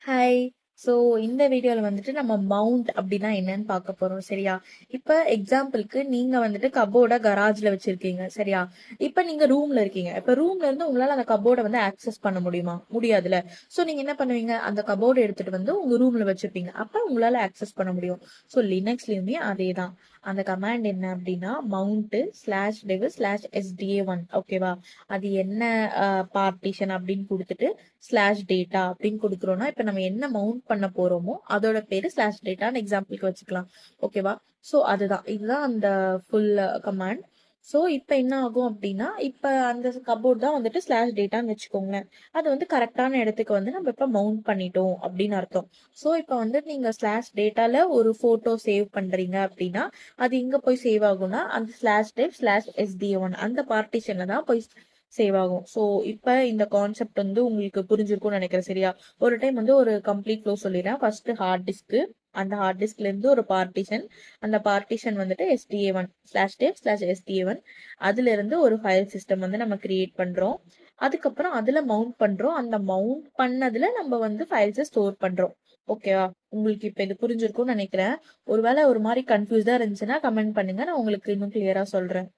Hi. So இந்த வீடியோல வந்துட்டு நம்ம மவுண்ட் அப்படின்னா என்னன்னு பார்க்க போறோம். சரியா? இப்ப எக்ஸாம்பிள்க்கு நீங்க வந்துட்டு கப்போர்ட கராஜ்ல வச்சிருக்கீங்க. சரியா? இப்ப நீங்க ரூம்ல இருக்கீங்க. இப்ப ரூம்ல இருந்து உங்களால அந்த கப்போர்ட வந்து ஆக்சஸ் பண்ண முடியுமா? முடியாதுல்ல. ஸோ நீங்க என்ன பண்ணுவீங்க? அந்த கப்போர்ட எடுத்துட்டு வந்து உங்க ரூம்ல வச்சிருப்பீங்க. அப்ப உங்களால ஆக்சஸ் பண்ண முடியும். ஸோ லினக்ஸ்லயுமே அதேதான். அந்த கமாண்ட் என்ன அப்படின்னா மவுண்ட் /dev/sda1 ஓகேவா? அது என்ன பார்ட்டிஷன் அப்படின்னு கொடுத்துட்டு /data அப்படின்னு கொடுக்குறோம்னா இப்ப நம்ம என்ன மவுண்ட் பண்ண போறோமோ அதோட பேரு /dataன்னு எக்ஸாம்பிளுக்கு வச்சுக்கலாம். ஓகேவா? ஸோ இதுதான் அந்த ஃபுல் கமாண்ட். ஸோ இப்ப என்ன ஆகும் அப்படின்னா இப்ப அந்த கபோர்ட் தான் வந்துட்டு /dataன்னு வச்சுக்கோங்களேன். அது வந்து கரெக்டான இடத்துக்கு வந்து நம்ம இப்ப மவுண்ட் பண்ணிட்டோம் அப்படின்னு அர்த்தம். ஸோ இப்ப வந்து நீங்க /dataல ஒரு போட்டோ சேவ் பண்றீங்க அப்படின்னா அது எங்க போய் சேவ் ஆகும்னா அந்த /dev/sda1 அந்த பார்ட்டிஷன்ல தான் போய் சேவ் ஆகும். ஸோ இப்ப இந்த கான்செப்ட் வந்து உங்களுக்கு புரிஞ்சிருக்கும்னு நினைக்கிறேன். சரியா? ஒரு டைம் வந்து ஒரு கம்ப்ளீட் ஃப்ளோ சொல்லிடுறேன். ஃபர்ஸ்ட் ஹார்ட் டிஸ்க், அந்த ஹார்ட் டிஸ்க்ல இருந்து ஒரு பார்ட்டிஷன், அந்த பார்ட்டிஷன் வந்துட்டு SDA1 /dev/sda1 அதுல இருந்து ஒரு ஃபைல் சிஸ்டம் வந்து நம்ம கிரியேட் பண்றோம். அதுக்கப்புறம் அதுல மவுண்ட் பண்றோம். அந்த மவுண்ட் பண்ணதுல நம்ம வந்து ஃபைல்ஸை ஸ்டோர் பண்றோம். ஓகேவா? உங்களுக்கு இப்ப இது புரிஞ்சிருக்கும்னு நினைக்கிறேன். ஒருவேளை ஒரு மாதிரி கன்ஃபியூஸ்டா இருந்துச்சுன்னா கமெண்ட் பண்ணுங்க. நான் உங்களுக்கு இன்னும் கிளியரா சொல்றேன்.